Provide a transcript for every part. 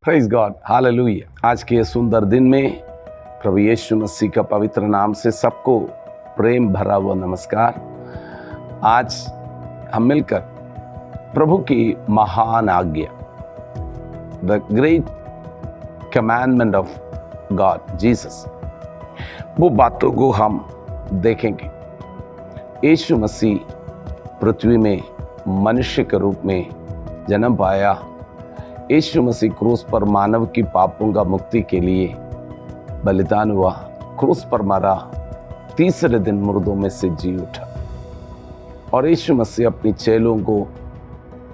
Praise God, hallelujah. आज के सुंदर दिन में प्रभु यीशु मसीह का पवित्र नाम से सबको प्रेम भरा हुआ नमस्कार। आज हम मिलकर प्रभु की महान आज्ञा, the great commandment of God Jesus, वो बातों को हम देखेंगे। यीशु मसीह पृथ्वी में मनुष्य के रूप में जन्म पाया। यीशु मसीह क्रूस पर मानव की पापों का मुक्ति के लिए बलिदान हुआ, क्रूस पर मरा, तीसरे दिन मुर्दों में से जी उठा। और यीशु मसीह अपनी चेलों को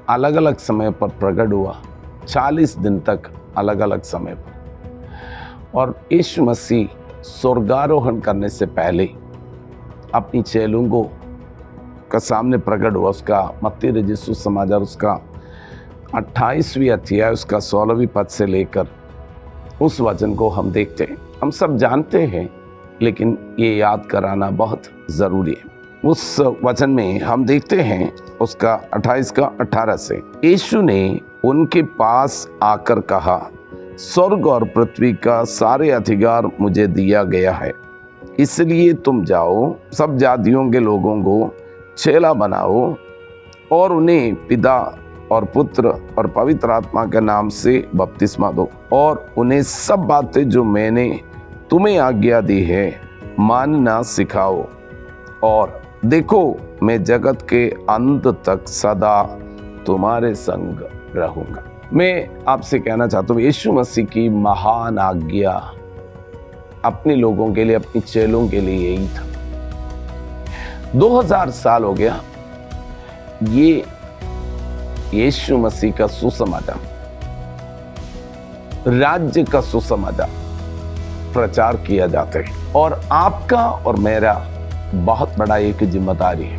अलग अलग समय पर प्रकट हुआ, 40 दिन तक अलग अलग समय पर। और यीशु मसीह स्वर्गारोहण करने से पहले अपनी चेलों को का सामने प्रकट हुआ। उसका मत्ती रचित सुसमाचार उसका 28वीं अध्याय उसका 16वीं पद से लेकर उस वचन को हम देखते हैं। हम सब जानते हैं, लेकिन ये याद कराना बहुत ज़रूरी है। उस वचन में हम देखते हैं उसका 28 का 18 से, यीशु ने उनके पास आकर कहा, स्वर्ग और पृथ्वी का सारे अधिकार मुझे दिया गया है, इसलिए तुम जाओ, सब जातियों के लोगों को चेला बनाओ और उन्हें पिता और पुत्र और पवित्र आत्मा के नाम से बपतिस्मा दो, और उन्हें सब बातें जो मैंने तुम्हें आज्ञा दी है मानना सिखाओ। और देखो, मैं जगत के अंत तक सदा तुम्हारे संग रहूंगा। मैं आपसे कहना चाहता हूँ, यीशु मसीह की महान आज्ञा अपने लोगों के लिए, अपने चेलों के लिए यही था। 2000 साल हो गया ये यीशु मसीह का सुसमाचार, राज्य का सुसमाचार प्रचार किया जाता है। और आपका और मेरा बहुत बड़ा एक जिम्मेदारी है।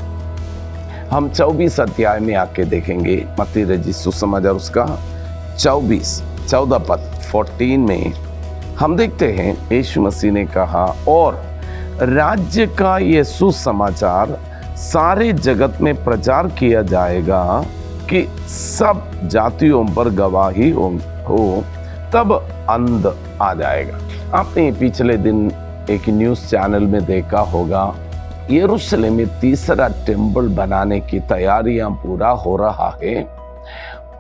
हम 24 अध्याय में आके देखेंगे, मत्ती रचित सुसमाचार उसका 14 पद 14 में हम देखते हैं यीशु मसीह ने कहा, और राज्य का ये सुसमाचार सारे जगत में प्रचार किया जाएगा कि सब जातियों पर गवाही हो, तब अंत आ जाएगा। आपने पिछले दिन एक न्यूज़ चैनल में देखा होगा, यरूशलेम में तीसरा टेम्पल बनाने की तैयारियां पूरा हो रहा है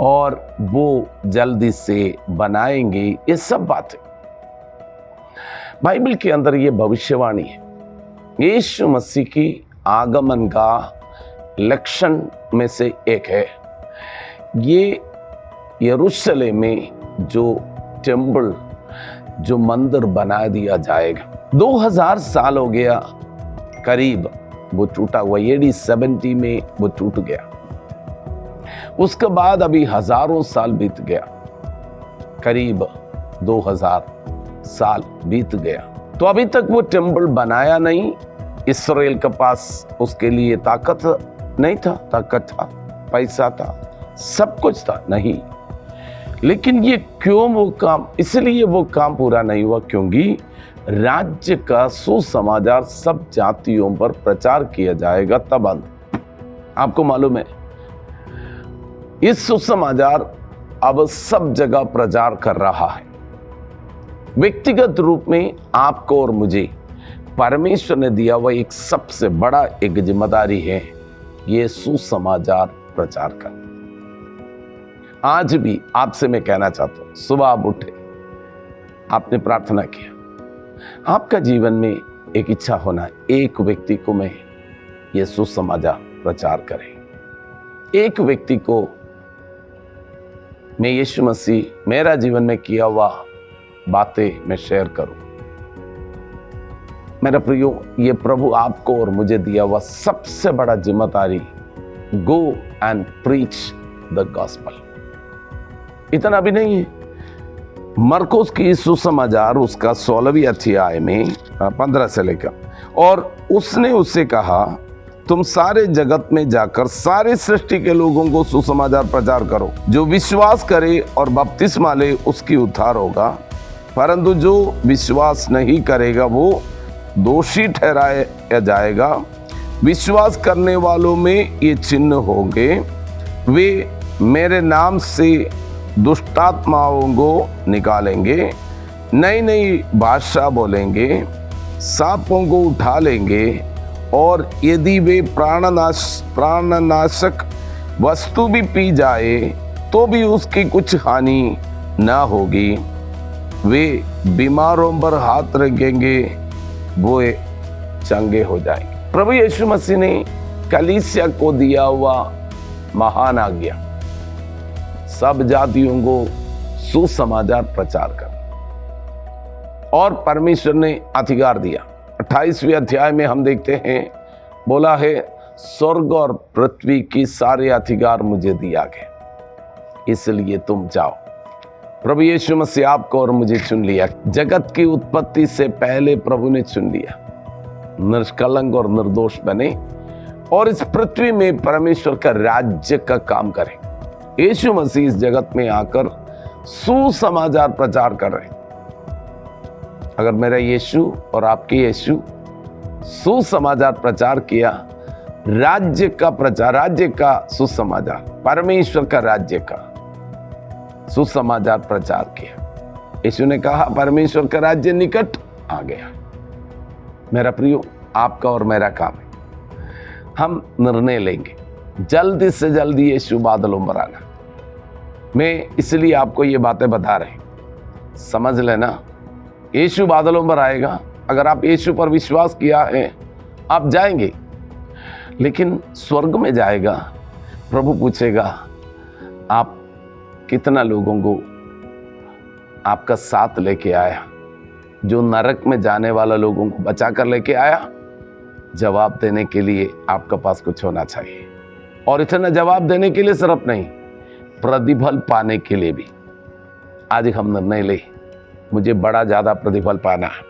और वो जल्दी से बनाएंगे। ये सब बातें बाइबल के अंदर ये भविष्यवाणी है। यीशु मसीह की आगमन का लक्षण में से एक है ये यरूशलेम में जो टेम्पल, जो मंदिर बना दिया जाएगा। 2000 साल हो गया करीब वो टूटा हुआ, AD 70 में वो टूट गया। उसके बाद अभी हजारों साल बीत गया, करीब 2000 साल बीत गया, तो अभी तक वो टेम्पल बनाया नहीं। इस्राएल के पास उसके लिए ताकत नहीं था, ताकत था, पैसा था, सब कुछ था नहीं। लेकिन ये क्यों वो काम, इसलिए वो काम पूरा नहीं हुआ क्योंकि राज्य का सुसमाचार सब जातियों पर प्रचार किया जाएगा, तब अंत। आपको मालूम है इस सुसमाचार अब सब जगह प्रचार कर रहा है। व्यक्तिगत रूप में आपको और मुझे परमेश्वर ने दिया हुआ एक सबसे बड़ा एक जिम्मेदारी है, ये सुसमाचार प्रचार करना। आज भी आपसे मैं कहना चाहता हूं, सुबह आप उठे, आपने प्रार्थना किया, आपका जीवन में एक इच्छा होना, एक व्यक्ति को मैं ये सुसमाचार प्रचार करें, एक व्यक्ति को मैं यीशु मसीह मेरा जीवन में किया हुआ बातें मैं शेयर करूं। मेरा प्रियो, ये प्रभु आपको और मुझे दिया हुआ सबसे बड़ा जिम्मेदारी, go and preach the gospel. इतना भी नहीं है। मरकुस की सुसमाचार उसका 16वीं अध्याय में 15 से लेकर, और उसने उससे कहा, तुम सारे जगत में जाकर सारे सृष्टि के लोगों को सुसमाचार प्रचार करो। जो विश्वास करे और बपतिस्मा ले उसकी उद्धार होगा, परंतु जो विश्वास नहीं करेगा वो दोषी ठहराया जाएगा। विश्वास करने वालों में ये चिन्ह होंगे, वे मेरे नाम से दुष्टात्माओं को निकालेंगे, नई नई भाषा बोलेंगे, सांपों को उठा लेंगे, और यदि वे प्राणनाशक वस्तु भी पी जाए तो भी उसकी कुछ हानि न होगी। वे बीमारों पर हाथ रखेंगे, वो चंगे हो जाएंगे। प्रभु यीशु मसीह ने कलीसिया को दिया हुआ महान आज्ञा, सब जातियों को सुसमाचार प्रचार कर, और परमेश्वर ने अधिकार दिया। 28वें अध्याय में हम देखते हैं, बोला है स्वर्ग और पृथ्वी की सारे अधिकार मुझे दिया गया, इसलिए तुम जाओ। प्रभु यीशु मसीह आपको और मुझे चुन लिया। जगत की उत्पत्ति से पहले प्रभु ने चुन लिया, निष्कलंक और निर्दोष बने और इस पृथ्वी में परमेश्वर का राज्य का काम करें। यीशु मसीह इस जगत में आकर सुसमाचार प्रचार कर रहे हैं। अगर मेरा यीशु और आपके यीशु सुसमाचार प्रचार किया, राज्य का प्रचार, राज्य का सुसमाचार, परमेश्वर का राज्य का सुसमाचार प्रचार किया। यीशु ने कहा परमेश्वर का राज्य निकट आ गया। मेरा प्रियो, आपका और मेरा काम है, हम निर्णय लेंगे जल्दी से जल्दी यीशु बादलों पर आना। मैं इसलिए आपको ये बातें बता रहे, समझ लेना, यीशु बादलों पर आएगा। अगर आप यीशु पर विश्वास किया है, आप जाएंगे, लेकिन स्वर्ग में जाएगा। प्रभु पूछेगा आप कितना लोगों को आपका साथ लेके आया, जो नरक में जाने वाला लोगों को बचा कर लेके आया। जवाब देने के लिए आपके पास कुछ होना चाहिए, और इतना जवाब देने के लिए सिर्फ नहीं, प्रतिफल पाने के लिए भी। आज हम निर्णय ले, मुझे बड़ा ज़्यादा प्रतिफल पाना है।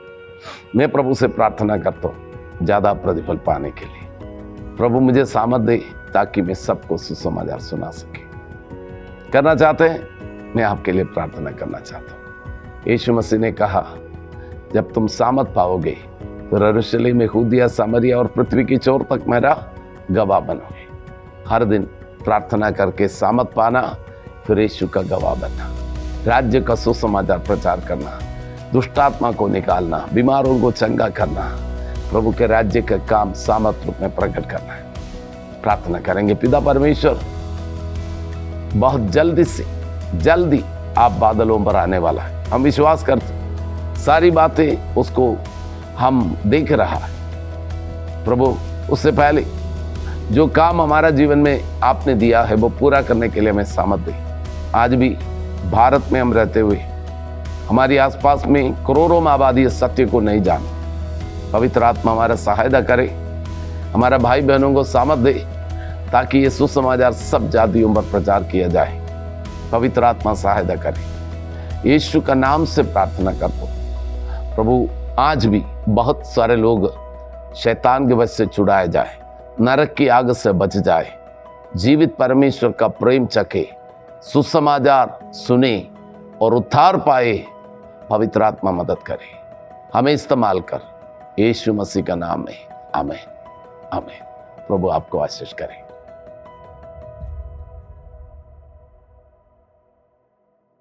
मैं प्रभु से प्रार्थना करता हूँ ज़्यादा प्रतिफल पाने के लिए। प्रभु मुझे सामर्थ दे ताकि मैं सबको सुसमाचार सुना सके। करना चाहते हैं, मैं आपके लिए प्रार्थना करना चाहता हूँ। यीशु मसीह ने कहा जब तुम सामर्थ पाओगे तो यरूशलेम, यहूदिया, सामरिया और पृथ्वी की छोर तक मेरा गवाह बनोगे। हर दिन प्रार्थना करके सामर्थ पाना, फिर यीशु का गवाह बनना, राज्य का सुसमाचार प्रचार करना, दुष्टात्मा को निकालना, बीमारों को चंगा करना, प्रभु के राज्य का काम सामर्थ रूप में प्रकट करना है। प्रार्थना करेंगे। पिता परमेश्वर, बहुत जल्दी से जल्दी आप बादलों पर आने वाला है। हम विश्वास करते, सारी बातें उसको हम देख रहा है। प्रभु, उससे पहले जो काम हमारा जीवन में आपने दिया है वो पूरा करने के लिए हमें सामर्थ दे। आज भी भारत में हम रहते हुए हमारी आसपास में करोड़ों में आबादी सत्य को नहीं जान, पवित्र आत्मा हमारा सहायता करे, हमारा भाई बहनों को सामर्थ दे ताकि ये सुसमाचार सब जातियों पर प्रचार किया जाए। पवित्र आत्मा सहायता करे। यीशु का नाम से प्रार्थना करता हूं प्रभु, आज भी बहुत सारे लोग शैतान के वश से छुड़ाए जाए, नरक की आग से बच जाए, जीवित परमेश्वर का प्रेम चखे, सुसमाचार सुने और उद्धार पाए। पवित्र आत्मा मदद करे, हमें इस्तेमाल कर, यीशु मसीह का नाम है। आमीन, आमीन। प्रभु आपको आशीष करे।